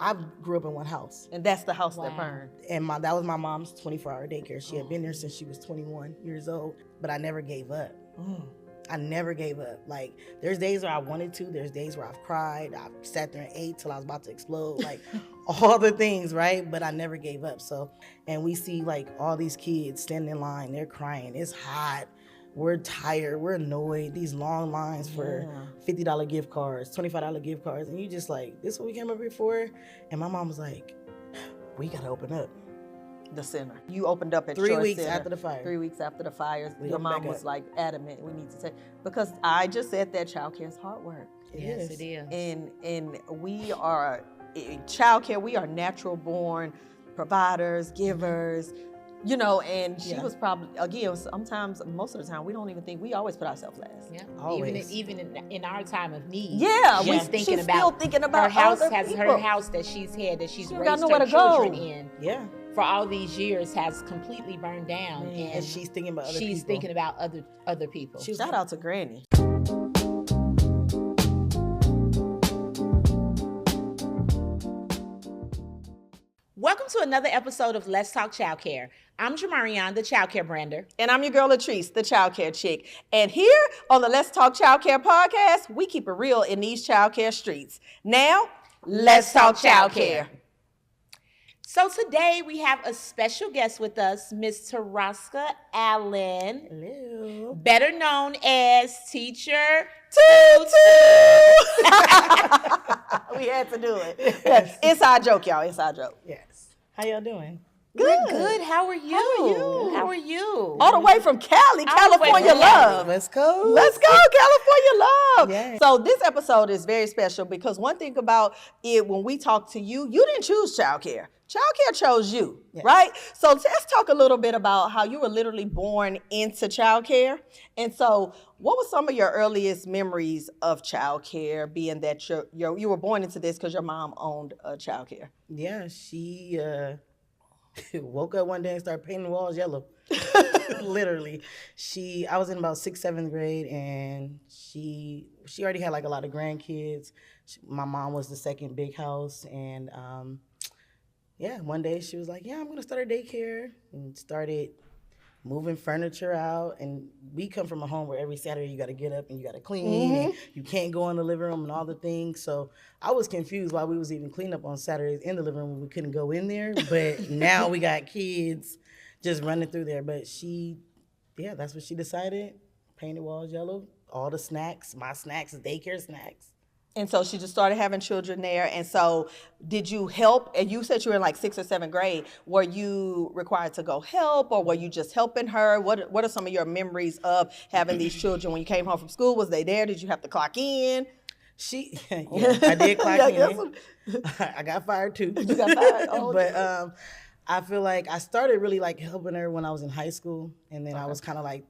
I grew up in one house. And that's the house that burned. And that was my mom's 24-hour daycare. She had been there since she was 21 years old, but I never gave up. I never gave up. Like, there's days where I wanted to. There's days where I've cried. I sat there and ate till I was about to explode. Like, all the things, right? But I never gave up. So, and we see, like, all these kids standing in line. They're crying. It's hot. We're tired. We're annoyed. These long lines for $50 gift cards, $25 gift cards. And you just like, this is what we came up here for? And my mom was like, we got to open up. The center. You opened up at 3 Shore weeks Center. after the fire. 3 weeks after the fires. We Your opened mom back was up. like adamant, we need to say, because I just said that childcare is hard work. Yes, it is. And we are, in childcare, we are natural born providers, givers, you know, and she was probably, again, sometimes, most of the time, we don't even think, we always put ourselves last. Yeah, Always. even in our time of need. Yeah, she's she's still thinking about her house. other Has people. her house that she's had that she's She got raised nowhere her to go. children in. Yeah. For all these years has completely burned down, And she's thinking about other people. she's thinking about other people. Shout out to Granny. Welcome to another episode of Let's Talk Childcare. I'm Jamarrion, the Childcare brander. And I'm your girl Latrice, the childcare chick. And here on the Let's Talk Childcare podcast, we keep it real in these childcare streets. Now, let's talk childcare. So today we have a special guest with us, Miss Turosca Allen, Hello. better known as Teacher Tutu! We had to do it. Yes. Inside joke, y'all. Inside joke. Yes. How y'all doing? We're good. How are you? How are you? How are you? All the way from Cali, All the way California from love. Let's go. Let's go, California love. Yes. So this episode is very special because one thing about it, when we talk to you, you didn't choose childcare. Childcare chose you, right? So let's talk a little bit about how you were literally born into childcare. And so what were some of your earliest memories of childcare, being that you were born into this because your mom owned childcare? Yeah, she woke up one day and started painting the walls yellow. Literally. I was in about 6th, 7th grade, and she already had like a lot of grandkids. My mom was the second big house, and one day she was like, yeah, I'm gonna start a daycare, and started moving furniture out. And we come from a home where every Saturday you gotta get up and you gotta clean, and you can't go in the living room and all the things. So I was confused why we was even cleaning up on Saturdays in the living room when we couldn't go in there. But now we got kids just running through there. But that's what she decided. Painted walls yellow, all the snacks, my snacks, daycare snacks. And so she just started having children there. And so did you help? And you said you were in like 6th or 7th grade. Were you required to go help, or were you just helping her? What are some of your memories of having these children when you came home from school? Was they there? Did you have to clock in? I did clock in. I got fired too. You got fired? Oh, but I feel like I started really like helping her when I was in high school. And then I was kind of like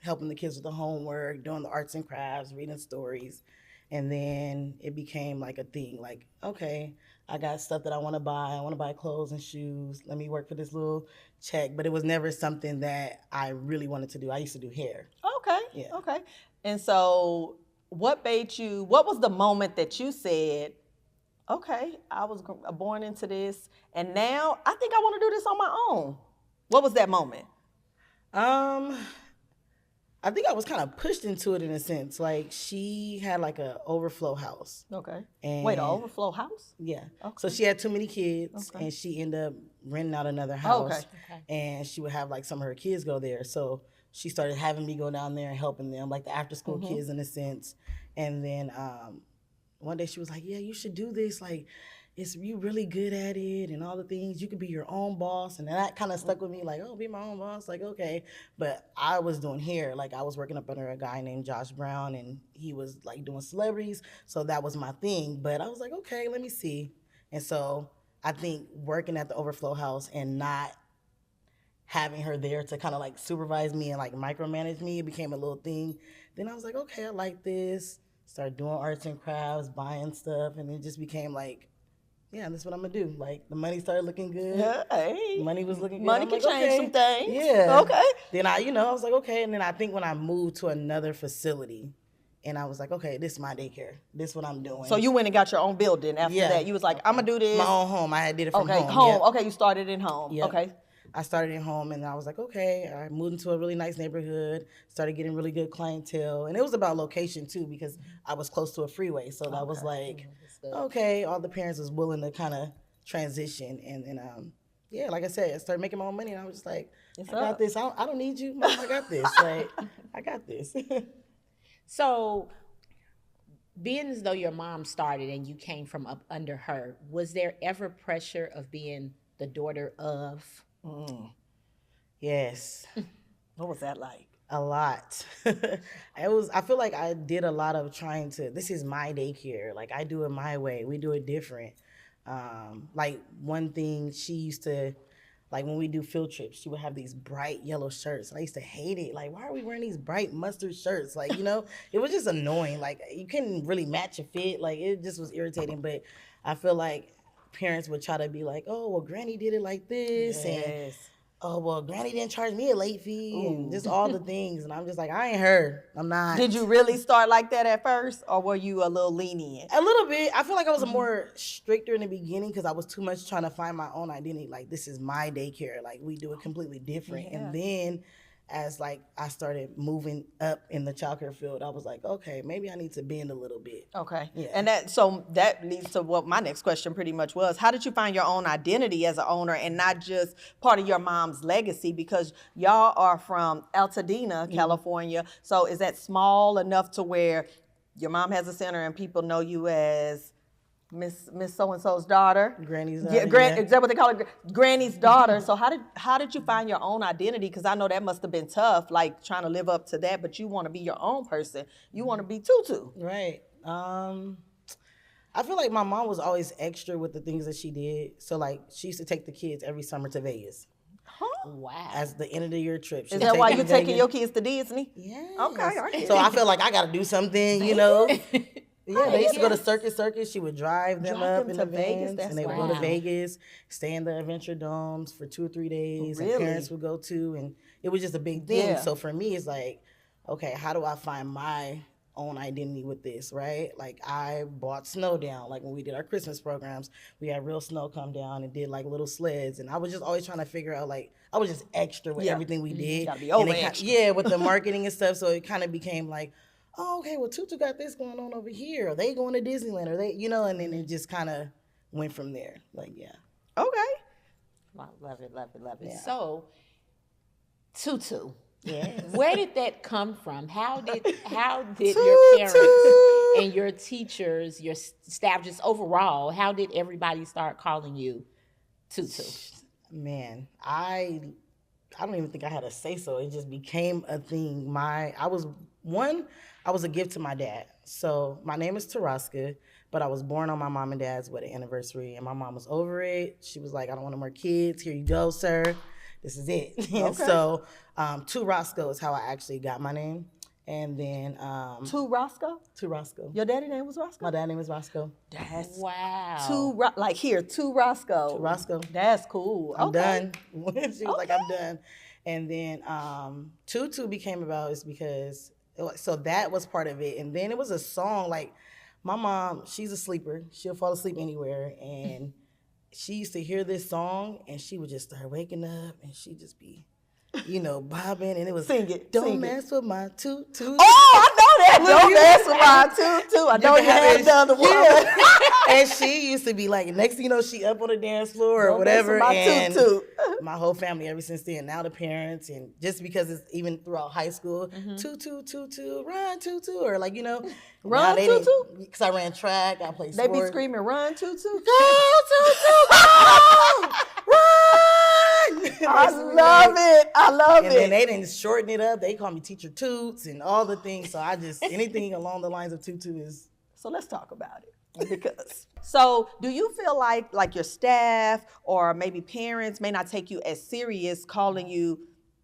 helping the kids with the homework, doing the arts and crafts, reading stories. And then it became like a thing, like, okay, I got stuff that I want to buy. I want to buy clothes and shoes. Let me work for this little check. But it was never something that I really wanted to do. I used to do hair. Okay, Yeah. okay. And so what was the moment that you said, okay, I was born into this, and now I think I want to do this on my own? What was that moment? I think I was kind of pushed into it in a sense. Like, she had like a overflow house. Okay. And Wait, an overflow house? Yeah. Okay. So she had too many kids, and she ended up renting out another house. Okay. And she would have like some of her kids go there. So she started having me go down there and helping them, like the after school kids in a sense. And then one day she was like, yeah, you should do this. Like, you really good at it and all the things. You could be your own boss. And that kind of stuck with me, like, oh, be my own boss. Like, okay. But I was doing hair. Like, I was working up under a guy named Josh Brown, and he was like doing celebrities. So that was my thing. But I was like, okay, let me see. And so I think working at the overflow house and not having her there to kind of like supervise me and like micromanage me, it became a little thing. Then I was like, okay, I like this. Started doing arts and crafts, buying stuff. And it just became like, yeah, that's what I'm gonna do. Like, the money started looking good. Hey. Money was looking good. Money I'm can like, change okay. some things. Yeah. Okay. Then I was like, okay. And then I think when I moved to another facility, And I was like, okay, this is my daycare. This is what I'm doing. So you went and got your own building after that. You was like, I'm gonna do this. My own home. I did it from home. home. Yep. Okay, you started in home. Yep. Okay. I started at home, and I was like, okay. I moved into a really nice neighborhood, started getting really good clientele. And it was about location, too, because I was close to a freeway. So that was like, okay, all the parents was willing to kind of transition. And then, yeah, like I said, I started making my own money, and I was just like, I got this. I don't need you. Mom, I got this. Like, I got this. So being as though your mom started and you came from up under her, was there ever pressure of being the daughter of? Yes. What was that like? A lot. I feel like I did a lot of trying to, this is my daycare. Like, I do it my way. We do it different. Like, one thing she used to, like, when we do field trips, she would have these bright yellow shirts. And I used to hate it. Like, why are we wearing these bright mustard shirts? Like, you know, it was just annoying. Like, you couldn't really match a fit. Like, it just was irritating. But I feel like parents would try to be like, oh, well, Granny did it like this. Yes. And, oh, well, Granny didn't charge me a late fee. And just all the things. And I'm just like, I ain't her. I'm not. Did you really start like that at first, or were you a little lenient? A little bit. I feel like I was a more stricter in the beginning because I was too much trying to find my own identity. Like, this is my daycare. Like, we do it completely different. Yeah. And then as like I started moving up in the childcare field, I was like, okay, maybe I need to bend a little bit. Okay. Yeah. And that leads to what my next question pretty much was. How did you find your own identity as an owner and not just part of your mom's legacy? Because y'all are from Altadena, California. So is that small enough to where your mom has a center and people know you as Miss So-and-so's daughter? Granny's daughter. Yeah, is that what they call it? Granny's daughter. So how did you find your own identity? Because I know that must have been tough, like trying to live up to that, but you want to be your own person. You want to be Tutu. Right. I feel like my mom was always extra with the things that she did. So like she used to take the kids every summer to Vegas. Huh? Wow. As the end of the year trip. Is that why you're taking your kids to Disney? Yeah. Okay. So I feel like I got to do something, you know. Yeah, they used to go to Circus. She would drive them up in the Vegas. vans, and they would go to Vegas, stay in the Adventure Domes for 2 or 3 days. Really? And parents would go too, and it was just a big thing. Yeah. So for me, it's like, okay, how do I find my own identity with this, right? Like I bought snow down. Like when we did our Christmas programs, we had real snow come down and did like little sleds. And I was just always trying to figure out, like, I was just extra with everything we did. Gotta be over extra. Yeah, with the marketing and stuff. So it kind of became like, oh, okay, well, Tutu got this going on over here. Are they going to Disneyland? Are they, you know, and then it just kind of went from there. Like, yeah. Okay. Wow, love it. Yeah. So, Tutu. Yes. Where did that come from? How did your parents and your teachers, your staff, just overall, how did everybody start calling you Tutu? Man, I don't even think I had a say so. It just became a thing. I was a gift to my dad. So my name is Turosca, but I was born on my mom and dad's wedding anniversary, and my mom was over it. She was like, I don't want no more kids. Here you go, sir. This is it. Okay. And so Turosca is how I actually got my name. And then Turosca? Turosca. Your daddy name was Roscoe? My dad's name is Roscoe. That's Wow. Turosca. Roscoe. That's cool. I'm Okay. done. She was like, I'm done. And then Tutu became about is because, so that was part of it. And then it was a song, like my mom, she's a sleeper. She'll fall asleep anywhere. And she used to hear this song and she would just start waking up and she'd just be, you know, bobbing. And it was, Sing it. Don't mess with my Tutu. Oh, I know that. Don't mess with my Tutu. I know you had the other one. Yeah. And she used to be like, next thing you know, she up on the dance floor or Don't whatever. mess with my And Tutu. my whole family ever since then, now the parents, and just because it's even throughout high school, Tutu, run Tutu, or like, you know. Run Tutu? Because I ran track, I played They sports. be screaming, run, Tutu. Go Tutu, go! Run! I love it. And then they didn't shorten it up. They call me Teacher Toots and all the things. So I just, anything along the lines of Tutu is. So let's talk about it. So do you feel like your staff or maybe parents may not take you as serious calling you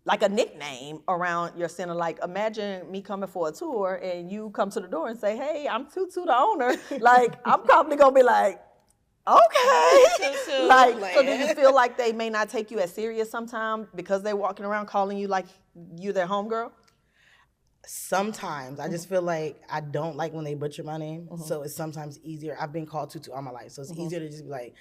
like a nickname around your center? Like imagine me coming for a tour and you come to the door and say, hey, I'm Tutu the owner. Like I'm probably gonna be like, okay. Tutu, So do you feel like they may not take you as serious sometimes because they're walking around calling you like you're their homegirl? Sometimes I just feel like I don't like when they butcher my name, so it's sometimes easier. I've been called Tutu all my life, so it's easier to just be like,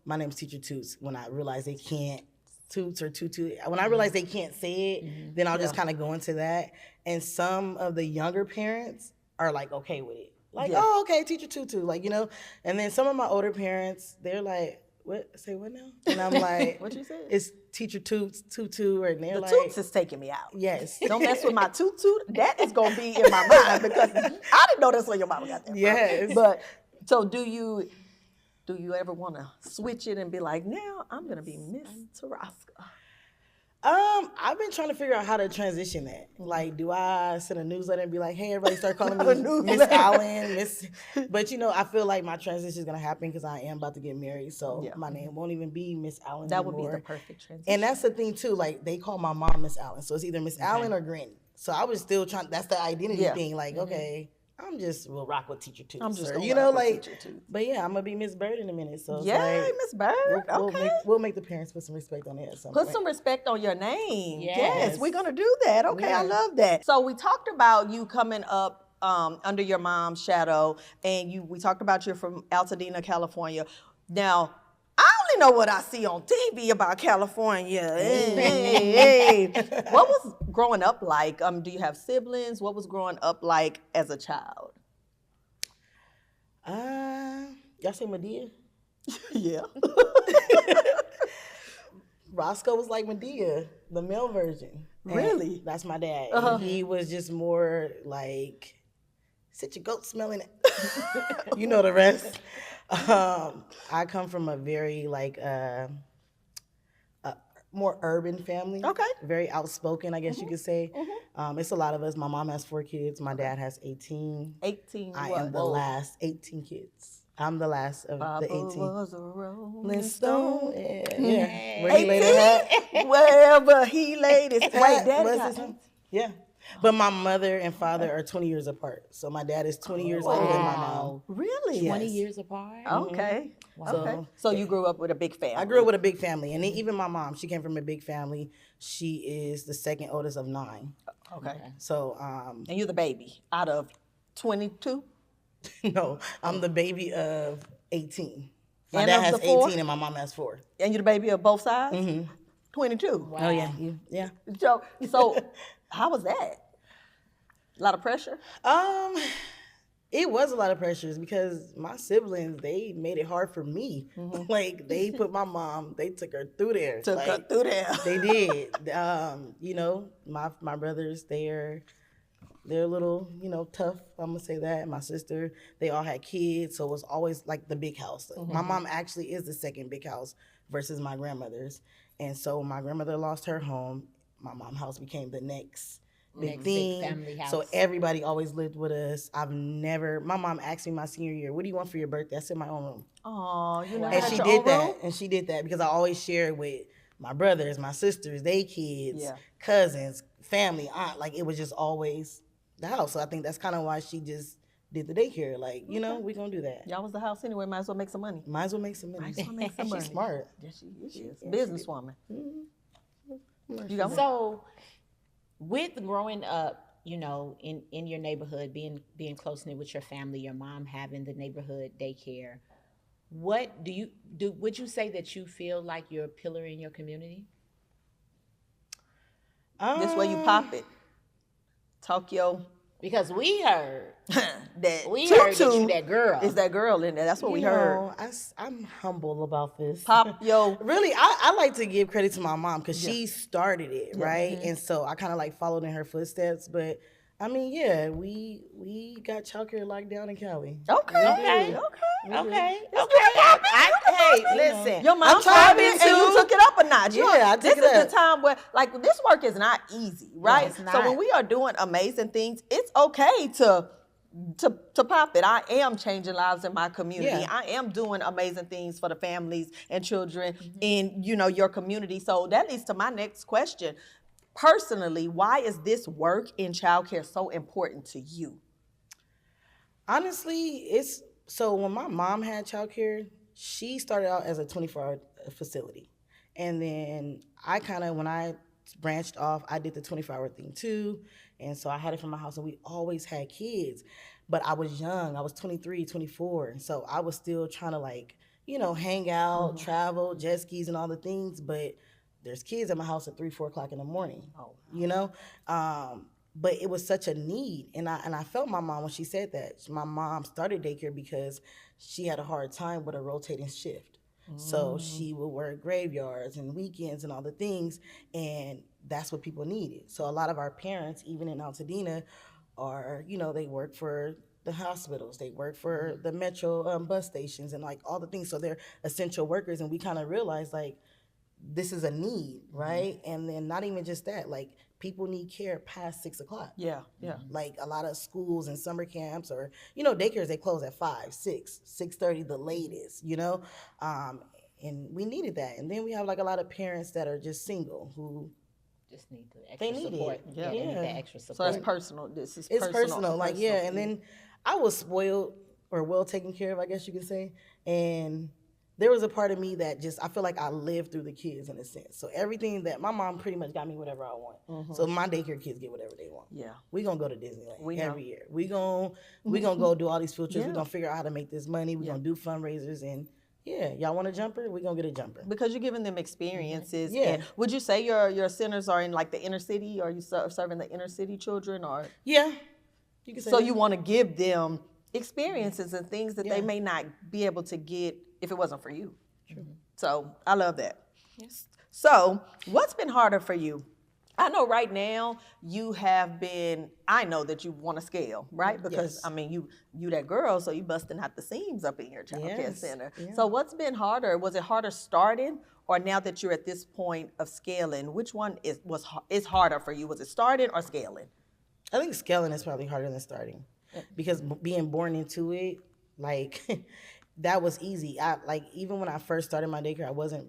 my name's Teacher Toots. When I realize they can't Toots or Tutu, when I realize they can't say it, then I'll just kind of go into that. And some of the younger parents are like okay with it, like oh okay, Teacher Tutu, like And then some of my older parents, they're like, what? Say what now? And I'm like, what you said? It's Teacher Toots, Tutu, and they're like, Toots is taking me out. Yes. Don't mess with my tutu. That is gonna be in my mind because I didn't know that's where your mama got that from. Yes. But so do you ever want to switch it and be like, now I'm gonna be Miss Turosca? I've been trying to figure out how to transition that. Like, do I send a newsletter and be like, hey, everybody start calling me Miss Allen, Miss? But I feel like my transition is gonna happen because I am about to get married, so my name won't even be Miss Allen That anymore. would be the perfect transition. And that's the thing too. Like, they call my mom Miss Allen, so it's either Miss Allen or Granny. So I was still trying. That's the identity thing. Like, okay, we'll rock with Teacher Toots. I'm just or, gonna rock with Teacher Toots. But yeah, I'm gonna be Miss Bird in a minute. So Yay, Miss Bird. We'll make the parents put some respect on it at some Put point. some respect on your name. Yes. We're gonna do that. Okay, I love that. So we talked about you coming up under your mom's shadow, and we talked about you're from Altadena, California. Now, I only know what I see on TV about California. Hey. What was growing up like? Do you have siblings? What was growing up like as a child? Y'all say Medea? Yeah. Roscoe was like Medea, the male version. Really? And that's my dad. And he was just more like, sit your goat smelling it. You know the rest. I come from a very more urban family. Okay. Very outspoken, I guess you could say. It's a lot of us. My mom has 4 kids. My dad has 18. 18 I what? am the last 18 kids. I'm the last of the 18. Was a rolling Rolling stone. Stone. Yeah. Where he laid his hat. Wherever he laid his Wait, daddy what's got- his name? Yeah. But my mother and father are 20 years apart. So my dad is 20 years older than my mom. Really? 20 Yes. years apart. Okay. Wow. Okay. So you grew up with a big family. I grew up with a big family. And even my mom, she came from a big family. She is the second oldest of 9. Okay. So, And you're the baby out of 22? no, I'm the baby of 18. My And dad of has the 4? 18 and my mom has 4. And you're the baby of both sides? 22. Wow. Oh, yeah. Yeah. So how was that? A lot of pressure? It was a lot of pressures because my siblings, they made it hard for me. Like, they put my mom, they took her through there. Took her Like, through there. They did. My brothers, they're a little, tough. I'm gonna say that. My sister, they all had kids, so it was always like the big house. My mom actually is the second big house versus my grandmother's, and so my grandmother lost her home. My mom's house became the next big thing. family house. So everybody always lived with us. My mom asked me my senior year, "What do you want for your birthday?" I said, "My own room." Oh, you know, And she did that. And she did that because I always shared with my brothers, my sisters, they kids, cousins, family, aunt. Like, it was just always the house. So I think that's kind of why she just did the daycare. Like, we're going to do that. Y'all was the house anyway. Might as well make some money. Might as well make some money. She's smart. Yeah, she is. Businesswoman. You got one? So, with growing up, in your neighborhood, being close knit with your family, your mom having the neighborhood daycare, what would you say that you feel like you're a pillar in your community? This way you pop it. Talk your Because we heard that that you that girl. is that girl in there. That's what we heard. I'm humble about this. Pop yo. Really, I like to give credit to my mom because she started it, right? And so I kind of like followed in her footsteps. But I mean, yeah, we got childcare locked down in Cali. Okay. Hey, listen. Your mom tried it and you took it up a notch. Yeah, I took this it is up. the time where, like, this work is not easy, right? it's So not. when we are doing amazing things, it's okay to pop it. I am changing lives in my community. Yeah. I am doing amazing things for the families and children in, your community. So that leads to my next question. Personally, why is this work in childcare so important to you? Honestly, so when my mom had childcare, she started out as a 24-hour facility. And then when I branched off. I did the 24-hour thing too. And so I had it from my house, and we always had kids. But I was young. I was 23, 24. And so I was still trying to, like, you know, hang out, travel, jet skis and all the things. But there's kids at my house at 3, 4 o'clock in the morning, you know? But it was such a need. And I felt my mom when she said that. My mom started daycare because she had a hard time with a rotating shift. So she would work graveyards and weekends and all the things, and that's what people needed. So a lot of our parents, even in Altadena, are, you know, they work for the hospitals, they work for the metro bus stations and like all the things. So they're essential workers, and we kind of realized like this is a need, right? And then not even just that, like people need care past 6 o'clock. Yeah. Like a lot of schools and summer camps, or, you know, daycares, they close at 5, 6, 6:30 the latest, you know? And we needed that. And then we have like a lot of parents that are just single who just need the extra need support. it. Yeah, they need the extra support. So that's personal. This is it's personal. Like, personal. yeah. And then I was spoiled or well taken care of, I guess you could say. And there was a part of me that just, I feel like I lived through the kids in a sense. So everything that my mom pretty much got me whatever I want. So my daycare kids get whatever they want. Yeah. We gonna go to Disneyland every year. We gonna go do all these field trips. We gonna figure out how to make this money. We gonna do fundraisers, and y'all want a jumper? We gonna get a jumper. Because you're giving them experiences. Yeah. And would you say your centers are in like the inner city? Are you serving the inner city children, or? Yeah. You can say So that. you want to give them experiences and things that they may not be able to get if it wasn't for you. True. So I love that. Yes. So what's been harder for you? I know right now you have been, I know that you want to scale, right? Because I mean, you that girl, so you busting out the seams up in your childcare center. Yeah. So what's been harder? Was it harder starting, or now that you're at this point of scaling, which one is harder for you? Was it starting or scaling? I think scaling is probably harder than starting, because being born into it, like that was easy. Even when I first started my daycare, I wasn't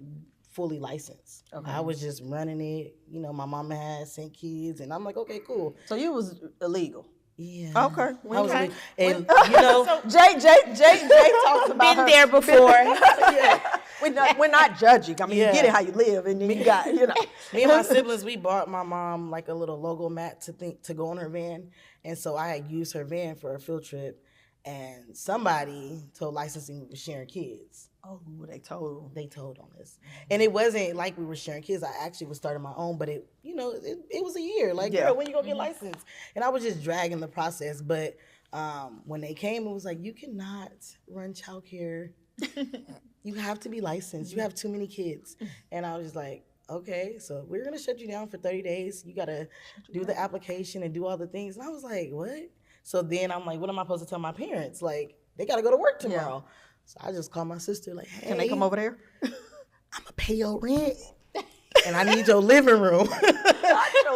fully licensed. Okay. I was just running it. You know, my mama had sent kids, and I'm like, okay, cool. So you was illegal. Yeah. Okay. I was illegal. And you know, so Jay talks about been there before. We're not judging. I mean, you get it how you live, and then you got, you know. Me and my siblings, we bought my mom like a little logo mat to go on her van, and so I had used her van for a field trip, and somebody told licensing we were sharing kids. Oh, they told on us. And it wasn't like we were sharing kids. I actually was starting my own, but it was a year. Like, girl, when you gonna get licensed? And I was just dragging the process. But when they came, it was like, you cannot run childcare. You have to be licensed. You have too many kids. And I was just like, okay, so we're gonna shut you down for 30 days. You gotta do the application and do all the things. And I was like, what? So then I'm like, what am I supposed to tell my parents? Like, they gotta go to work tomorrow. Yeah. So I just called my sister, like, hey. Can they come over there? I'm going to pay your rent. And I need your living room.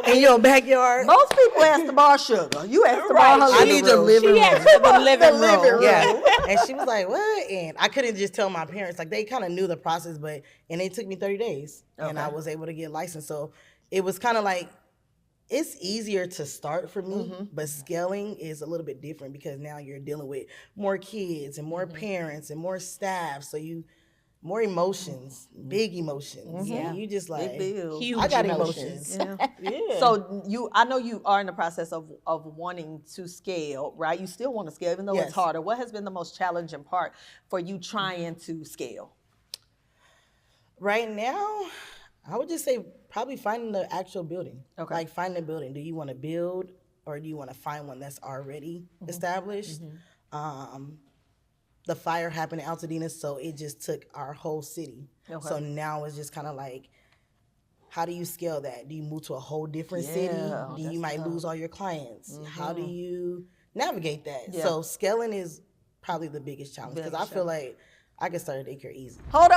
In your backyard. Most people ask to borrow sugar. You asked to borrow her living room. I need your living room. She asked for the living room. Yeah. And she was like, what? And I couldn't just tell my parents. Like, they kind of knew the process, and it took me 30 days. Okay. And I was able to get licensed. So it was kind of like, it's easier to start for me, but scaling is a little bit different because now you're dealing with more kids and more parents and more staff. So more emotions, big emotions. Yeah. You just like, huge I got emotions. Yeah. So I know you are in the process of wanting to scale, right? You still want to scale, even though it's harder. What has been the most challenging part for you trying to scale? Right now, I would just say probably finding the actual building. Okay. Like finding the building. Do you want to build, or do you want to find one that's already established? The fire happened in Altadena, so it just took our whole city. Okay. So now it's just kind of like, how do you scale that? Do you move to a whole different city? You might lose all your clients. How do you navigate that? Yeah. So scaling is probably the biggest challenge, because I feel like I can start a daycare easy. Hold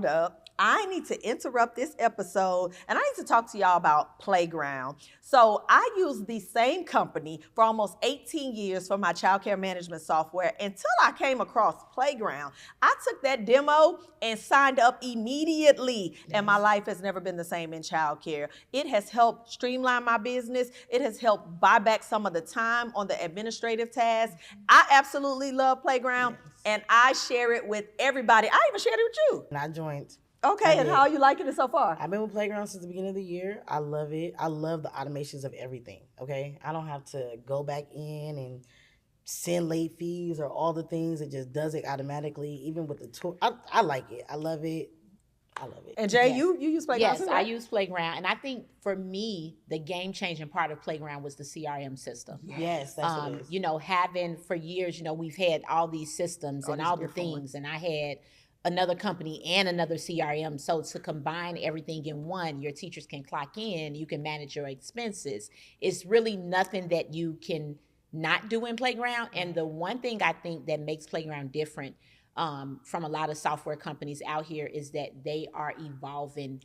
up. I need to interrupt this episode, and I need to talk to y'all about Playground. So I used the same company for almost 18 years for my childcare management software until I came across Playground. I took that demo and signed up immediately, and my life has never been the same in childcare. It has helped streamline my business. It has helped buy back some of the time on the administrative tasks. I absolutely love Playground, and I share it with everybody. I even shared it with you. And I joined Okay, and how are you liking it so far? I've been with Playground since the beginning of the year. I love it. I love the automations of everything, okay? I don't have to go back in and send late fees or all the things. It just does it automatically, even with the tour. I like it. I love it. I love it. And Jay, Yes. you use Playground? Yes, I use Playground, and I think for me, the game-changing part of Playground was the CRM system. Yes, that's what it is. You know, having for years, you know, we've had all these systems and these all the different things, and I had another company and another CRM. So to combine everything in one, your teachers can clock in, you can manage your expenses. It's really nothing that you can not do in Playground. And the one thing I think that makes Playground different from a lot of software companies out here is that they are evolving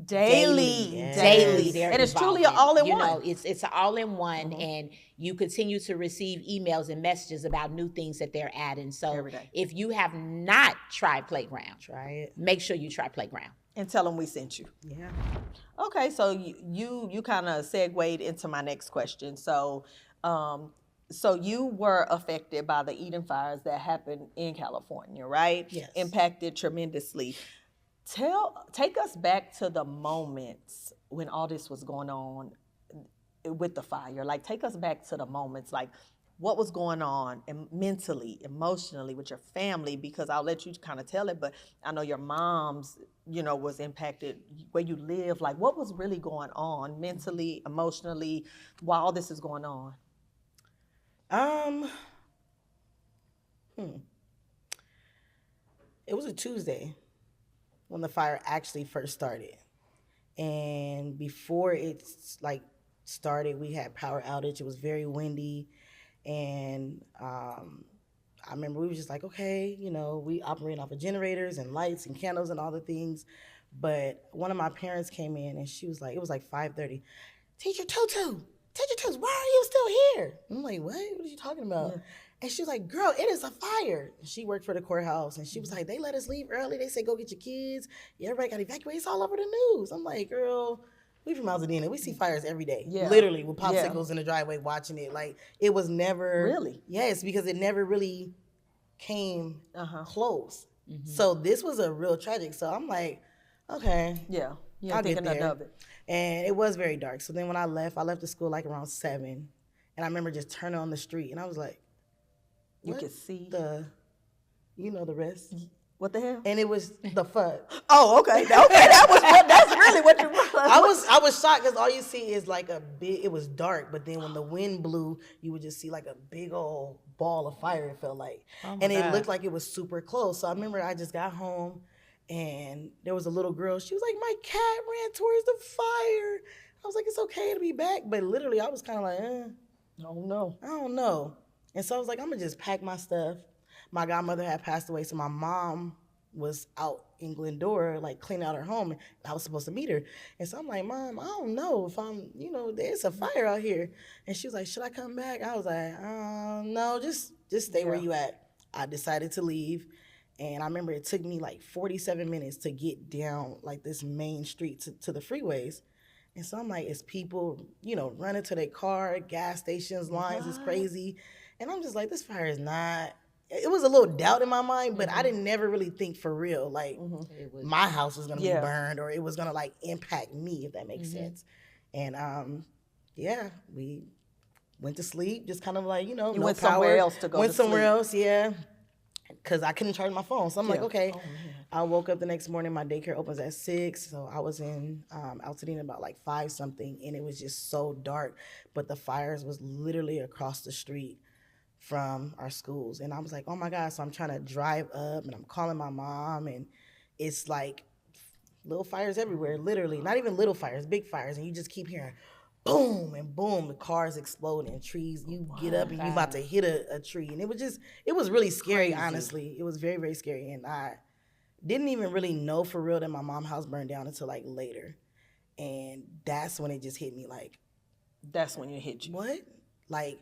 daily. They're And it's truly evolving. an all-in-one. You know, it's an all-in-one, and you continue to receive emails and messages about new things that they're adding. So Every day. if you have not tried Playground, Try it. make sure you try Playground. And tell them we sent you. Yeah. Okay, so you kind of segued into my next question. So, so you were affected by the Eden fires that happened in California, right? Yes. Impacted tremendously. Take us back to the moments when all this was going on with the fire. Like, take us back to the moments, like what was going on and mentally, emotionally with your family, because I'll let you kind of tell it, but I know your mom's, you know, was impacted where you live. Like, what was really going on mentally, emotionally while all this is going on? It was a Tuesday when the fire actually first started. And before it started, we had power outage. It was very windy. And I remember we were just like, okay, you know, we operating off of generators and lights and candles and all the things. But one of my parents came in and she was like, it was like 5:30. Teacher Tutu, why are you still here? I'm like, what are you talking about? Yeah. And she was like, girl, it is a fire. She worked for the courthouse, and she was like, they let us leave early. They said, go get your kids. Yeah, everybody got evacuated. It's all over the news. I'm like, girl, we from Altadena. We see fires every day. Yeah. Literally, with popsicles in the driveway watching it. Like, it was never. Really? Yes, because it never really came close. Mm-hmm. So this was a real tragic. So I'm like, okay. Yeah. I'll get there. Of it. And it was very dark. So then when I left the school like around 7. And I remember just turning on the street. And I was like, you could see you know the rest. What the hell? And it was the fuck. Oh, okay. That's really what you. I was shocked because all you see is like it was dark, but then when the wind blew, you would just see like a big old ball of fire. It felt like, and it looked like it was super close. So I remember I just got home, and there was a little girl. She was like, my cat ran towards the fire. I was like, it's okay to be back, but literally I was kind of like, I don't know. And so I was like, I'm going to just pack my stuff. My godmother had passed away, so my mom was out in Glendora, like cleaning out her home, and I was supposed to meet her. And so I'm like, Mom, I don't know if there's a fire out here. And she was like, should I come back? I was like, no, just stay where you at. I decided to leave. And I remember it took me like 47 minutes to get down like this main street to the freeways. And so I'm like, it's people, running to their car, gas stations, lines, it's crazy. And I'm just like, this fire is not, it was a little doubt in my mind, but I didn't never really think for real, like my house was gonna be burned or it was gonna like impact me, if that makes sense. And we went to sleep, just kind of like, you no went power. Somewhere else to go Went to somewhere sleep. else, yeah. Because I couldn't charge my phone. So I'm like, okay. Oh, I woke up the next morning. My daycare opens at 6. So I was in Altadena about like 5 something. And it was just so dark. But the fires was literally across the street from our schools. And I was like, oh my God. So I'm trying to drive up and I'm calling my mom. And it's like little fires everywhere, literally. Not even little fires, big fires. And you just keep hearing boom and boom, the cars exploding, trees. You get up and you about to hit a tree. And it was really scary, honestly. It was very, very scary. And I didn't even really know for real that my mom's house burned down until like later. And that's when it just hit me like. That's when it hit you. What? Like,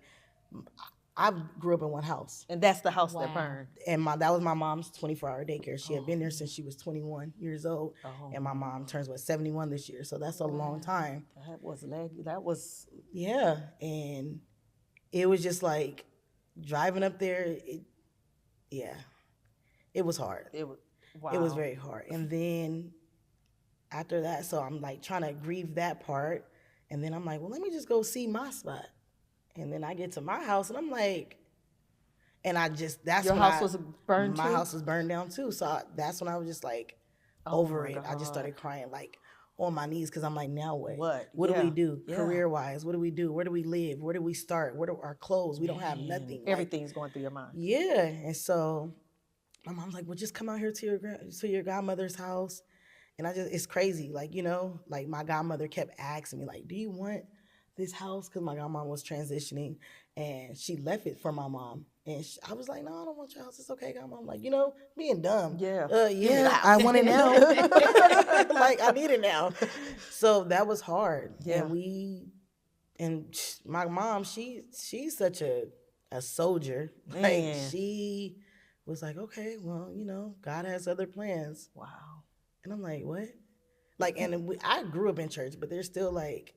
I grew up in one house. And that's the house that burned. And that was my mom's 24-hour daycare. She had been there since she was 21 years old. Oh. And my mom turns, 71 this year. So that's a long time. That was. Yeah. And it was just like driving up there. It was hard. It was very hard. And then after that, so I'm like trying to grieve that part. And then I'm like, well, let me just go see my spot. And then I get to my house and I'm like, and I just, that's Your when house was burned my too? house was burned down too. So that's when I was just like Oh over my it. I just God. started crying like on my knees because I'm like, now what? What? What do Yeah. we do Yeah. career-wise? What do we do? Where do we live? Where do we start? Where do our clothes? We don't have nothing. Like, Everything's going through your mind. yeah. And so my mom's like, well, just come out here to your godmother's house. And it's crazy. Like, you know, like my godmother kept asking me, like, do you want this house? Because my godmom was transitioning and she left it for my mom. And I was like, no, I don't want your house. It's okay, godmom. Like, you know, being dumb. Yeah. Yeah, I want it now. Like, I need it now. So that was hard. Yeah. And my mom, she's such a soldier. Like, Man. she was like, okay, well, you know, God has other plans. Wow. And I'm like, what? Like, and I grew up in church, but they're still like,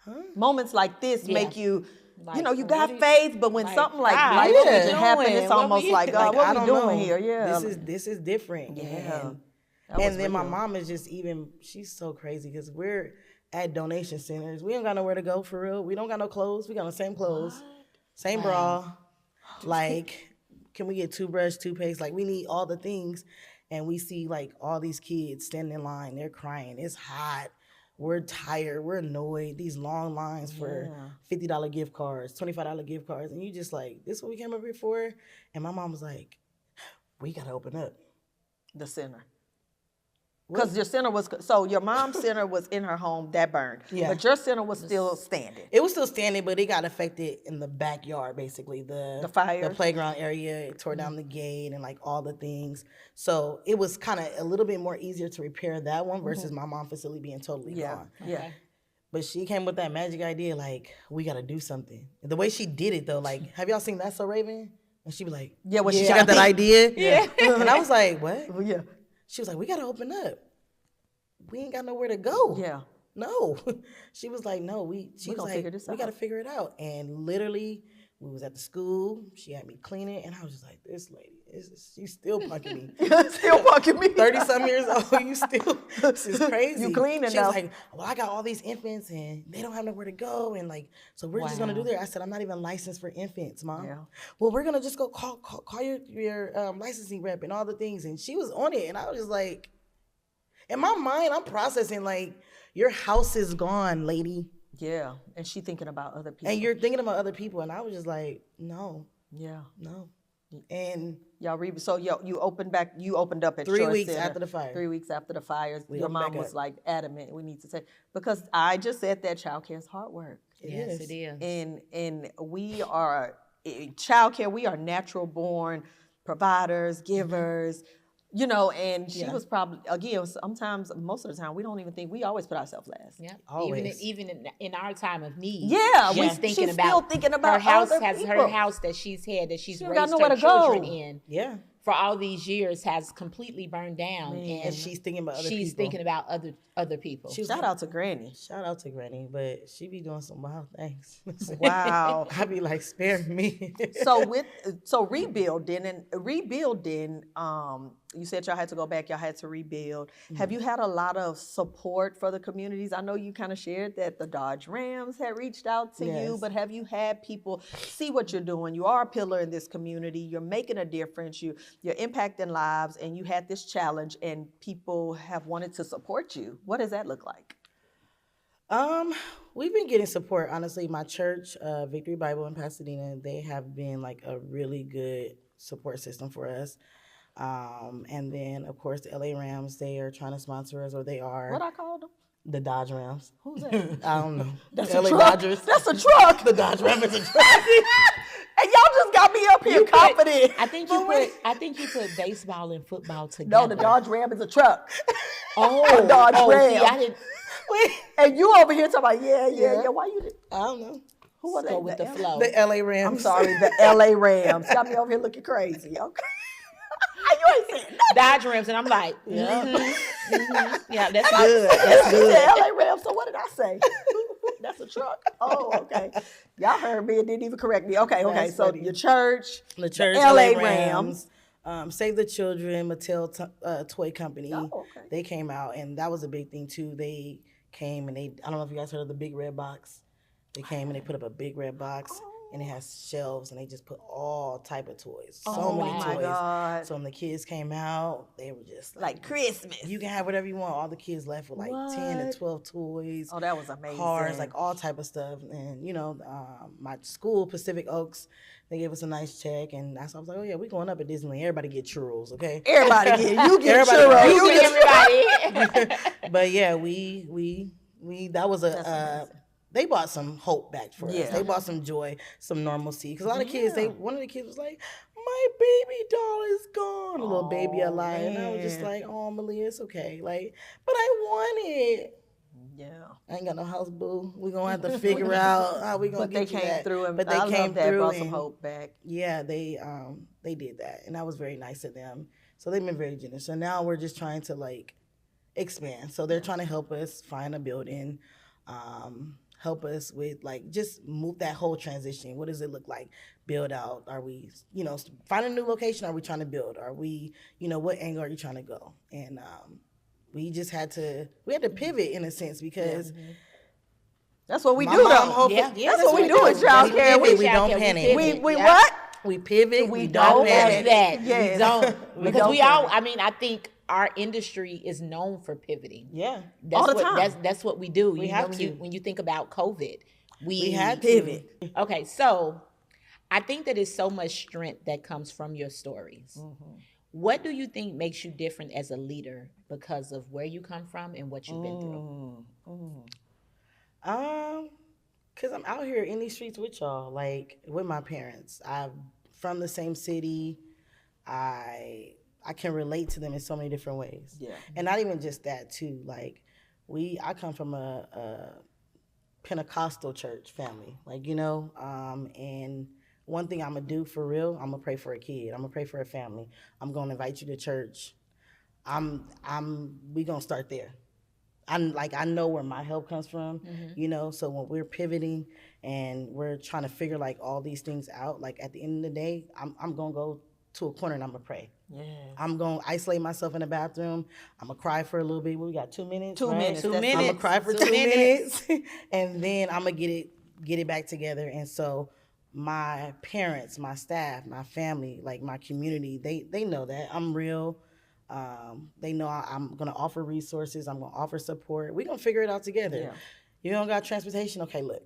huh? Moments like this Yeah. make you, Like, you know, you what got do you- faith, but when like, something like God, life what we changing happen, doing? it's What almost we- like, God, Like, what I we don't doing know. here? Yeah. This is different. Yeah. And, That was and then my real. mom is just she's so crazy because we're at donation centers. We don't got nowhere to go for real. We don't got no clothes. We got the same clothes, same bra. Like, can we get toothbrush, toothpaste? Like, we need all the things. And we see like all these kids standing in line. They're crying. It's hot. We're tired. We're annoyed. These long lines for $50 gift cards, $25 gift cards. And you just like, this is what we came over here for? And my mom was like, we got to open up. The center. Because your center was, so your mom's center was in her home, that burned. Yeah. But your center was still standing. It was still standing, but it got affected in the backyard, basically. The fire? The playground area. It tore down the gate and like all the things. So it was kind of a little bit more easier to repair that one versus my mom's facility being totally gone. Yeah. But she came with that magic idea, like, we got to do something. The way she did it, though, like, have y'all seen That's So Raven? And she was like, Yeah, when she she got that idea. Yeah. And I was like, what? Well, yeah. She was like, we got to open up. We ain't got nowhere to go. Yeah. No. She was like, no, she was gonna like, figure this we got to out. figure it out. And literally, we was at the school. She had me clean it. And I was just like, this lady, she's still punking me. Still punking me. 30-some years old, you still, this is crazy. You clean She was enough. like, well, I got all these infants and they don't have nowhere to go. And like, so we're just going to do that. I said, I'm not even licensed for infants, Mom. Yeah. Well, we're going to just go call your licensing rep and all the things. And she was on it. And I was just like, in my mind, I'm processing like, your house is gone, lady. Yeah. And she thinking about other people. And you're thinking about other people. And I was just like, no. Yeah. And Y'all so you opened up at 3 Choice weeks Center. after the fire. 3 weeks after the fires. Your opened mom back was up. like adamant, we need to say, because I just said that childcare is hard work. Yes, it is. And we are, in childcare, we are natural born providers, givers, you know, and she was probably, again, sometimes, most of the time, we don't even think, we always put ourselves last. Yeah, Always. even in our time of need. Yeah, just she's thinking still about thinking about her house. other Has people. her house that she's had that she's She don't got raised nowhere her to go. children in yeah. for all these years has completely burned down, And she's thinking about other she's people. thinking about other people. She was Shout like, out to Granny. Shout out to Granny, but she be doing some wild things. Wow. I be like, spare me. So rebuilding, you said y'all had to go back, y'all had to rebuild. Have you had a lot of support for the communities? I know you kind of shared that the Dodge Rams had reached out to you, Yes. but have you had people see what you're doing? You are a pillar in this community, you're making a difference, you're impacting lives, and you had this challenge and people have wanted to support you. What does that look like? We've been getting support. Honestly, my church, Victory Bible in Pasadena, they have been like a really good support system for us. And then, of course, the LA Rams, they are trying to sponsor us, or they are. What I called them? The Dodge Rams. Who's that? I don't know. That's the a LA truck. Dodgers. That's a truck. The Dodge Rams is a truck. And y'all just got me up here confident. I think you put baseball and football together. No, the Dodge Ram is a truck. Oh, Dodge Ram. See, I didn't And you over here talking about, yeah. Why you did? I don't know. Who was go that? with the flow. The LA Rams. I'm sorry, the LA Rams. Got me over here looking crazy. Okay. You ain't saying nothing. Dodge Rams, and I'm like, yeah, that's Good. That's That's good. LA Rams. So what did I say? That's a truck. Oh, okay. Y'all heard me and didn't even correct me. Okay. That's So funny. your church, The church, LA LA Rams. Save the Children, Mattel Toy Company. Oh, okay. They came out, and that was a big thing too. They came and I don't know if you guys heard of the Big Red Box. They came and they put up a big red box, and it has shelves, and they just put all type of toys. So many my toys. God. So when the kids came out, they were just Like Christmas. you can have whatever you want. All the kids left with like 10 to 12 toys. Oh, that was amazing. Cars, like all type of stuff. And, my school, Pacific Oaks, they gave us a nice check. And that's why I was like, oh, yeah, we going up at Disneyland. Everybody get churros, okay? Everybody get, you get Everybody churros. You get everybody. But, yeah, we that was they brought some hope back for us. They brought some joy, some normalcy. Because a lot of kids, one of the kids was like, my baby doll is gone. A little baby alive. Man. And I was just like, oh, Malia, it's okay. Like, but I want it. Yeah. I ain't got no house, boo. We're going to have to figure out how we going to get you that. But they came through, and but they I came love that, through brought and, some hope back. Yeah, they did that. And that was very nice of them. So they've been very generous. So now we're just trying to, like, expand. So they're trying to help us find a building, help us with, like, just move that whole transition. What does it look like? Build out. Are we, find a new location? Are we trying to build? Are we, what angle are you trying to go? And we just had to pivot in a sense because that's what we do, though. That's what we do in childcare. We don't panic. We what? We pivot. We don't don't panic. that. Yes. We don't. Because we all, I think our industry is known for pivoting. Yeah. That's all the time. That's what we do. We have to. When you think about COVID, we had to pivot. Okay, so I think that it's so much strength that comes from your stories. Mm-hmm. What do you think makes you different as a leader because of where you come from and what you've been through? Cause I'm out here in these streets with y'all, like with my parents. I'm from the same city. I can relate to them in so many different ways. Yeah. And not even just that too. Like I come from a Pentecostal church family, like, and one thing I'm gonna do for real, I'm gonna pray for a kid. I'm gonna pray for a family. I'm gonna invite you to church. We gonna start there. I know where my help comes from, so when we're pivoting and we're trying to figure like all these things out, like at the end of the day, I'm gonna go to a corner and I'm gonna pray. Yes. I'm gonna isolate myself in the bathroom. I'm gonna cry for a little bit. We got 2 minutes. 2 minutes. 2 minutes. I'm gonna cry for 2 minutes, and then I'm gonna get it back together. And so my parents, my staff, my family, like my community, they know that I'm real. They know I'm gonna offer resources. I'm gonna offer support. We're gonna figure it out together. Yeah. You don't got transportation? Okay, look,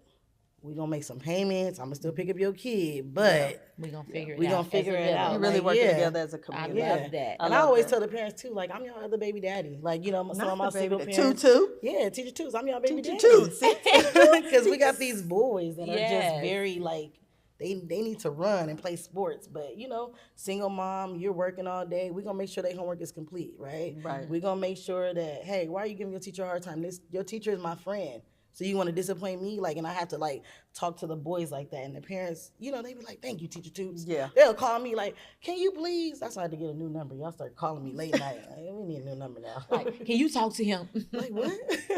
we're gonna make some payments. I'm gonna still pick up your kid, but we're gonna figure it out. We're gonna figure it out. You really working together as a community. I love that. And I always tell the parents too, like, I'm your other baby daddy. Like, some of my single parents. Tutu? Yeah, teacher twos. I'm your baby daddy. Tutu. Because we got these boys that are just Yes. very like, they need to run and play sports. But, single mom, you're working all day. We're going to make sure their homework is complete, right? Right. We're going to make sure that, hey, why are you giving your teacher a hard time? Your teacher is my friend. So you want to disappoint me? Like, and I have to, like, talk to the boys like that. And the parents, they be like, thank you, teacher Toots. Yeah. They'll call me like, can you please? That's why I had to get a new number. Y'all start calling me late night. Like, we need a new number now. Like, can you talk to him? Like, what?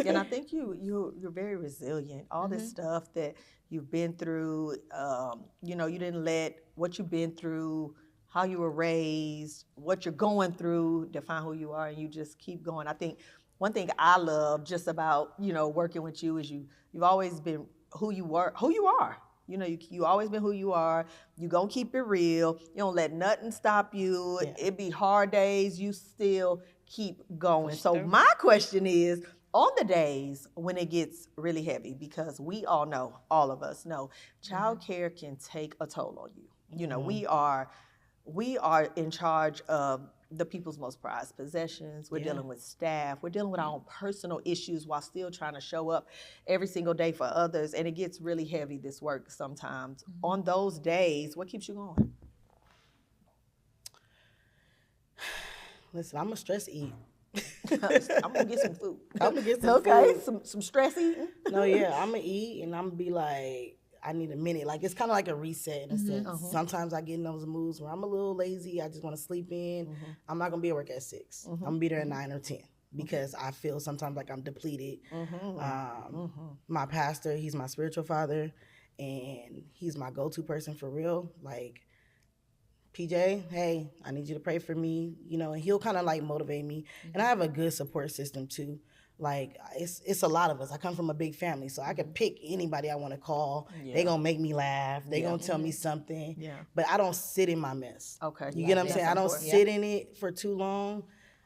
And I think you're very resilient. All this stuff that you've been through, you didn't let what you've been through, how you were raised, what you're going through define who you are, and you just keep going. I think one thing I love just about, working with you is you've always been who you are. You always been who you are. You gonna keep it real. You don't let nothing stop you. Yeah. It be hard days, you still keep going. So my question is, on the days when it gets really heavy, because all of us know, childcare can take a toll on you. We are in charge of the people's most prized possessions. We're dealing with staff. We're dealing with our own personal issues while still trying to show up every single day for others. And it gets really heavy, this work sometimes. On those days, what keeps you going? Listen, I'm a stress eat. I'm gonna get some food. I'm gonna get some food. some stress eating. No, yeah, I'm gonna eat and I'm gonna be like, I need a minute. Like, it's kind of like a reset in a sense. Sometimes I get in those moods where I'm a little lazy. I just want to sleep in. I'm not gonna be at work at 6. I'm gonna be there at 9 or 10 because I feel sometimes like I'm depleted. My pastor, he's my spiritual father, and he's my go-to person for real. Like, PJ, hey, I need you to pray for me, you know, and he'll kind of like motivate me. And I have a good support system too. Like it's a lot of us. I come from a big family, so I could pick anybody I want to call. Yeah. They gonna make me laugh. They gonna tell me something. Yeah. But I don't sit in my mess. Okay. You get what I'm That's saying? I don't important. sit in it for too long.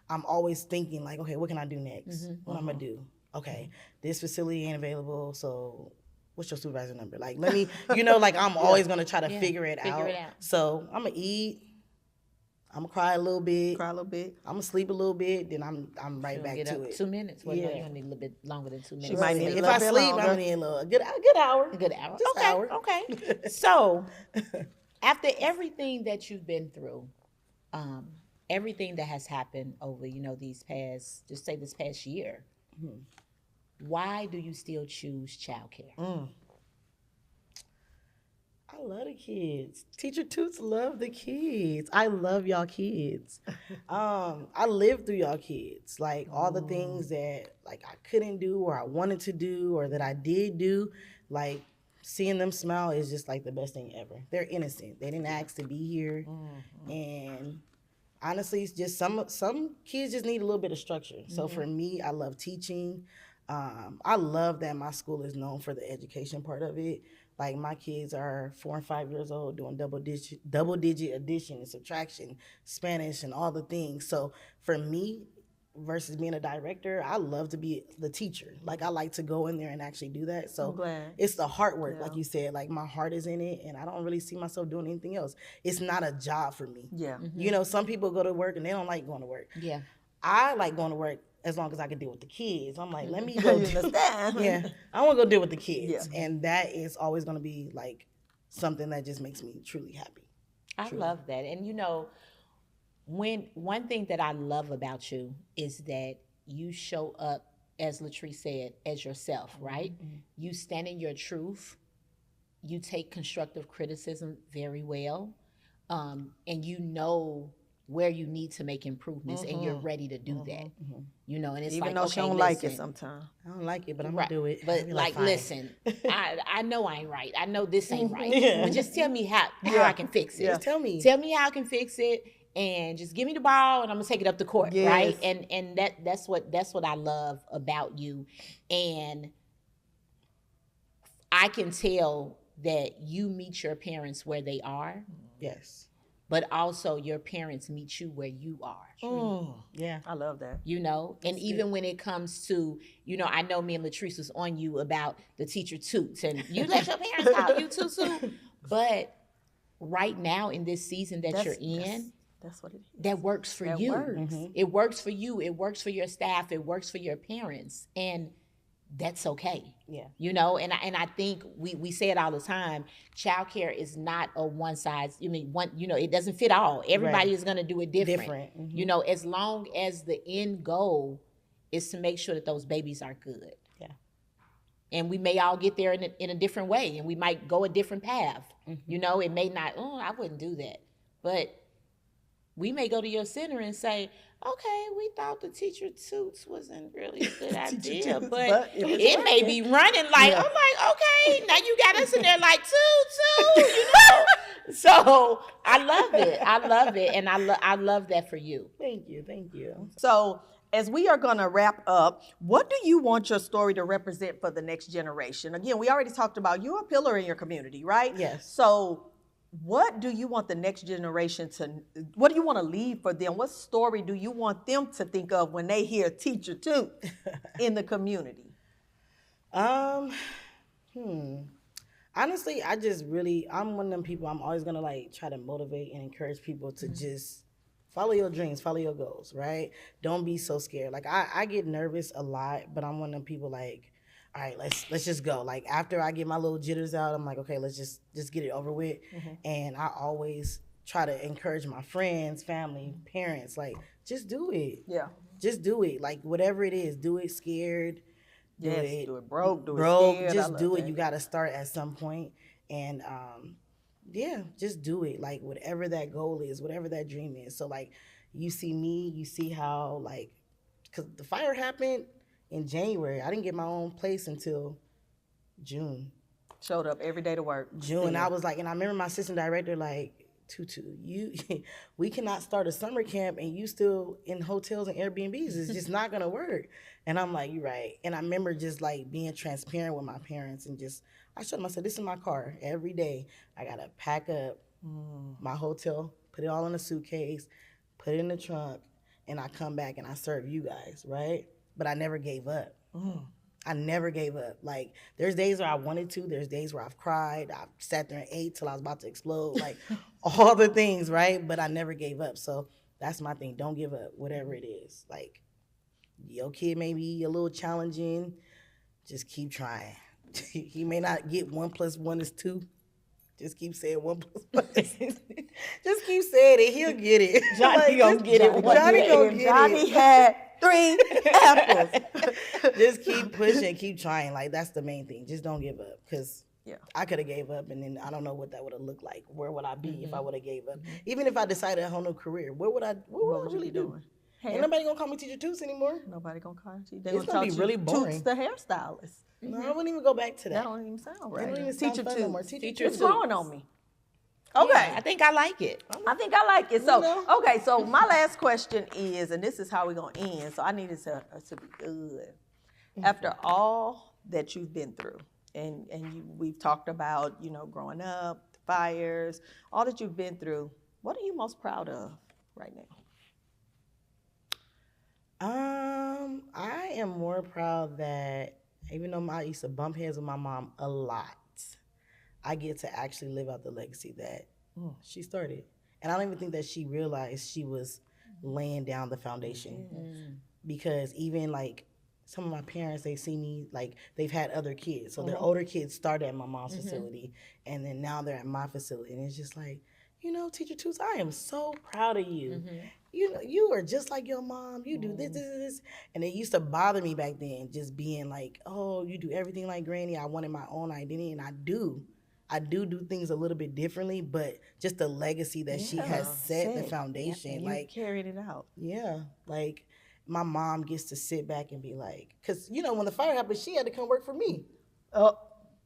I'm always thinking like, okay, what can I do next? What I'm gonna do? Okay, this facility ain't available, so what's your supervisor number? Like, let me, you know, like I'm always gonna try to figure it out. So I'm gonna eat. I'm gonna cry a little bit. Cry a little bit. I'm gonna sleep a little bit. Then I'm right back to it. 2 minutes. Well, Yeah. no, you need a little bit longer than 2 minutes. She might need a If little I bit sleep, longer. I'm gonna need a good hour. A good hour. Just Okay. hour. Okay. So, after everything that you've been through, everything that has happened over, you know, this past year, why do you still choose childcare? I love the kids. Teacher Toots love the kids. I love y'all kids. I lived through y'all kids. Like all the things that like I couldn't do or I wanted to do or that I did do, like seeing them smile is just like the best thing ever. They're innocent. They didn't ask to be here. And honestly, it's just some kids just need a little bit of structure. So for me, I love teaching. I love that my school is known for the education part of it. Like my kids are 4 and 5 years old doing double digit addition and subtraction, Spanish and all the things. So for me, versus being a director, I love to be the teacher. Like I like to go in there and actually do that. So I'm glad. it's the hard work, like you said. Like my heart is in it, and I don't really see myself doing anything else. It's not a job for me. Yeah. You know, some people go to work and they don't like going to work. Yeah. I like going to work as long as I can deal with the kids. I'm like, let me go. You understand? Yeah, I want to go deal with the kids, Yeah. and that is always going to be like something that just makes me truly happy. I love that. And you know, one thing that I love about you is that you show up, as Latrice said, as yourself, right? You stand in your truth. You take constructive criticism very well. And you know where you need to make improvements and you're ready to do that. You know, and it's Even like, though okay, she don't listen, like it sometimes. I don't like it, but I'm right, gonna do it. but I'll be like, fine. listen, I know I ain't right. I know this ain't right. Yeah. But just tell me how I can fix it. Just tell me. Tell me how I can fix it, and just give me the ball, and I'm gonna take it up the court, Yes. right? And that's what I love about you, and I can tell that you meet your parents where they are, Yes. but also your parents meet you where you are. Yeah. I love that. You know, and even when it comes to, you know, I know me and Latrice was on you about the teacher toots, and you let your parents call you Tutu, but right now in this season that you're in, That's what it is. that works for That you. works. It works for you. It works for your staff. It works for your parents, and that's okay. Yeah. You know, and I think we say it all the time. Childcare is not a one size. I mean, one. You know, it doesn't fit all. Everybody is going to do it different. You know, as long as the end goal is to make sure that those babies are good. Yeah. And we may all get there in a different way, and we might go a different path. You know, it may not. Oh, I wouldn't do that, but we may go to your center and say, okay, we thought the teacher toots wasn't really a good idea, but it may be running like, I'm like, okay, now you got us in there like toot, you know? So I love it. And I love that for you. Thank you. So as we are going to wrap up, what do you want your story to represent for the next generation? Again, we already talked about you're a pillar in your community, right? Yes. So what do you want the next generation what do you want to leave for them? What story do you want them to think of when they hear teacher too in the community? Honestly, I'm one of them people, I'm always gonna like try to motivate and encourage people to just follow your dreams, follow your goals, right? Don't be so scared. Like I get nervous a lot, but I'm one of them people like, all right, let's just go. Like after I get my little jitters out, I'm like, okay, let's just get it over with. And I always try to encourage my friends, family, parents, like just do it. Yeah. Just do it. Like whatever it is, do it scared. Do it broke, do it broke. scared. Just I do love it. that. You got to start at some point, and just do it. Like whatever that goal is, whatever that dream is. So like, you see me, you see how like, because the fire happened in January. I didn't get my own place until June. Showed up every day to work. June. And I was like, and I remember my assistant director like Tutu, we cannot start a summer camp and you still in hotels and Airbnbs. It's just not gonna work. And I'm like, you're right. And I remember just like being transparent with my parents and just, I showed them, I said, this is my car. Every day I gotta pack up my hotel, put it all in a suitcase, put it in the trunk, and I come back and I serve you guys, right? But I never gave up. I never gave up. Like, there's days where I wanted to. There's days where I've cried. I sat there and ate till I was about to explode. Like, all the things, right? But I never gave up. So that's my thing. Don't give up, whatever it is. Like, your kid may be a little challenging. Just keep trying. He may not get 1 + 1 is 2. Just keep saying 1 + 1 is Just keep saying it. He'll get it. Johnny gonna get it. Johnny gonna get it. Johnny had 3 apples. Just keep pushing, keep trying. Like, that's the main thing. Just don't give up. Because I could have gave up, and then I don't know what that would have looked like. Where would I be if I would have gave up? Even if I decided a whole new career, what would I really do? Ain't nobody gonna call me Teacher Toots anymore. Nobody gonna call you. It's gonna be really boring. Toots the hairstylist. No, I wouldn't even go back to that. That don't even sound right. That don't even sound fun no more. Teacher It's Toots. growing on me. Okay. I think I like it. I think I like it. So, know? okay, so my last question is, and this is how we're going to end, so I need it to be good. After all that you've been through, and we've talked about, growing up, the fires, all that you've been through, what are you most proud of right now? I am more proud that even though I used to bump heads with my mom a lot, I get to actually live out the legacy that she started. And I don't even think that she realized she was laying down the foundation. Because even like some of my parents, they see me, like they've had other kids. So their older kids started at my mom's facility, and then now they're at my facility. And it's just like, Teacher Toots, I am so proud of you. You are just like your mom. You do this. And it used to bother me back then, just being like, oh, you do everything like Granny. I wanted my own identity, and I do. I do things a little bit differently, but just the legacy that she has set, the foundation. And like, carried it out. Yeah. Like, my mom gets to sit back and be like, because, when the fire happened, she had to come work for me. Oh.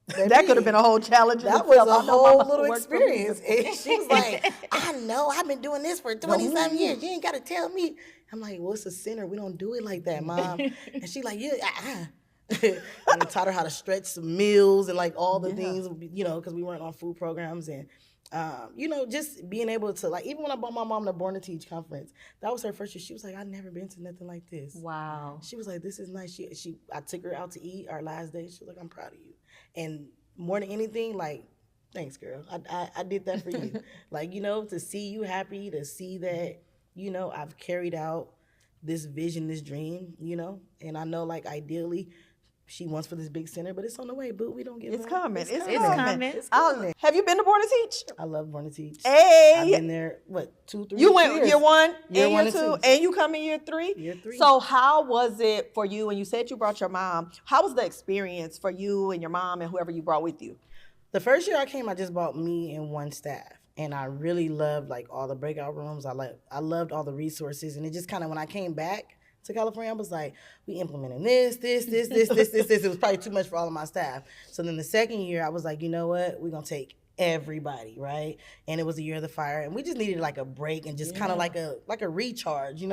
That could have been a whole challenge. That was a whole little experience. And she was like, I know, I've been doing this for 20-some years. You ain't got to tell me. I'm like, well, it's a center. We don't do it like that, Mom. And she like, and I taught her how to stretch some meals and like all the things, because we weren't on food programs. And, just being able to, like, even when I brought my mom to Born to Teach conference, that was her first year. She was like, I've never been to nothing like this. Wow. She was like, this is nice. I took her out to eat our last day. She was like, I'm proud of you. And more than anything, like, thanks, girl. I did that for you. Like, to see you happy, to see that, I've carried out this vision, this dream, and I know, like, ideally, she wants for this big center, but it's on the way, boo. We don't give up. It's coming. It's coming. Have you been to Born to Teach? I love Born to Teach. Hey. I've been there, 2, 3 You went years. year 1, year 1 year 2, and you come in year 3? Year 3. So how was it for you, and you said you brought your mom, how was the experience for you and your mom and whoever you brought with you? The first year I came, I just brought me and 1 staff. And I really loved, like, all the breakout rooms. I loved all the resources. And it just kind of, when I came back to California, I was like, we implementing this. It was probably too much for all of my staff. So then the second year, I was like, you know what? We're going to take everybody, right? And it was the year of the fire. And we just needed, like, a break and just kind of like a recharge,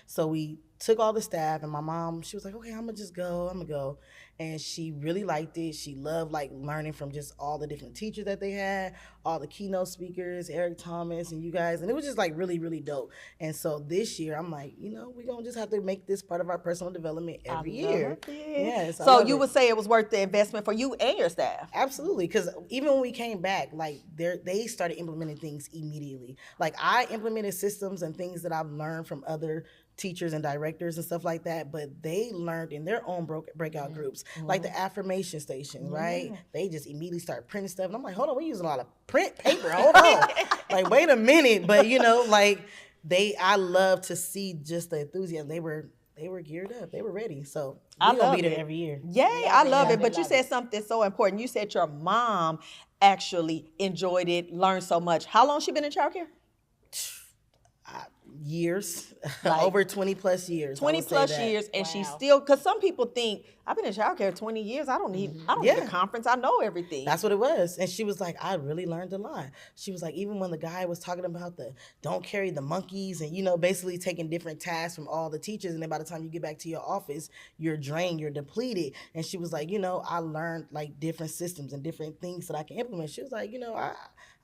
So we took all the staff, and my mom, she was like, okay, I'm going to go. And she really liked it. She loved, like, learning from just all the different teachers that they had, all the keynote speakers, Eric Thomas and you guys. And it was just, like, really, really dope. And so this year, I'm like, we're going to just have to make this part of our personal development every year. Yes. So you would say it was worth the investment for you and your staff? Absolutely. Because even when we came back, like, they started implementing things immediately. Like, I implemented systems and things that I've learned from other teachers and directors and stuff like that, but they learned in their own breakout groups, like the affirmation stations, right? They just immediately start printing stuff, and I'm like, hold on, we're using a lot of print paper, hold on. Like, wait a minute, but I love to see just the enthusiasm. They were geared up, they were ready, so we're gonna be there every year. Yay, I love it, but you said something so important. You said your mom actually enjoyed it, learned so much. How long she been in childcare? Years, Like, over 20 plus years. 20 plus years, and she's still, because some people think, I've been in childcare 20 years, I don't need a conference, I know everything. That's what it was. And she was like, I really learned a lot. She was like, even when the guy was talking about the don't carry the monkeys and, basically taking different tasks from all the teachers, and then by the time you get back to your office, you're drained, you're depleted. And she was like, I learned like different systems and different things that I can implement. She was like,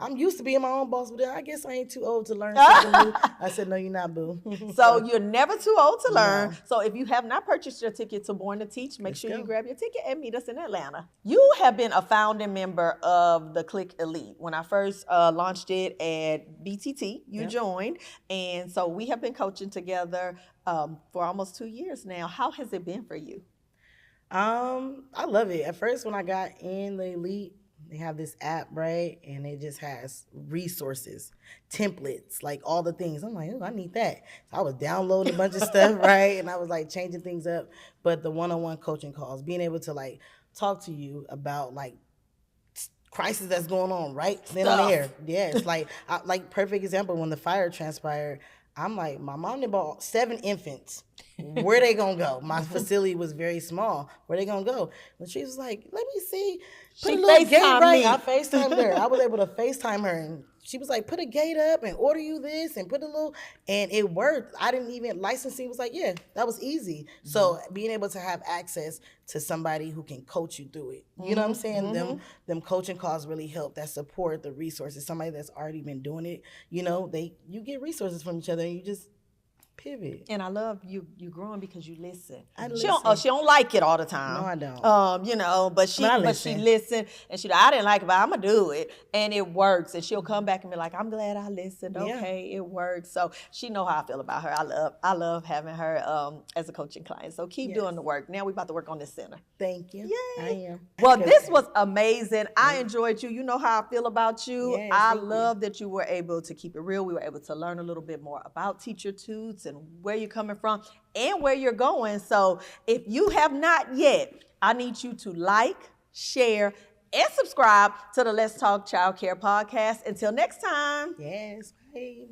I'm used to being my own boss, but I guess I ain't too old to learn something new. I said, no, you're not, boo. So you're never too old to learn. No. So if you have not purchased your ticket to Born to Teach, make sure you grab your ticket and meet us in Atlanta. You have been a founding member of the Click Elite. When I first launched it at BTT, you joined. And so we have been coaching together for almost 2 years now. How has it been for you? I love it. At first, when I got in the Elite, they have this app, right? And it just has resources, templates, like all the things. I'm like, oh, I need that. So I was downloading a bunch of stuff, right? And I was like changing things up. But the one-on-one coaching calls, being able to like talk to you about like crisis that's going on right then and there. Yeah, it's like perfect example, when the fire transpired, I'm like, my mom bought 7 infants. Where they gonna go? My facility was very small. Where they gonna go? And she was like, let me see. Put a little gate right. I FaceTimed her. I was able to FaceTime her, and she was like, put a gate up and order you this and put a little, and it worked. I didn't even, licensing was like, yeah, that was easy. So being able to have access to somebody who can coach you through it. You know what I'm saying? Them coaching calls really help. That support, the resources, somebody that's already been doing it, you get resources from each other, and you just pivot. And I love you growing because you listen. She don't like it all the time. No, I don't. But she listened, and I didn't like it, but I'm gonna do it, and it works. And she'll come back and be like, I'm glad I listened. Okay, it works. So she know how I feel about her. I love having her as a coaching client. So keep doing the work. Now we about to work on this center. Thank you. Yay. I am. Well, this was amazing. I enjoyed you. You know how I feel about you. Yes, I love that you were able to keep it real. We were able to learn a little bit more about Teacher Toots and where you're coming from and where you're going. So if you have not yet, I need you to like, share, and subscribe to the Let's Talk Childcare podcast. Until next time. Yes, bye.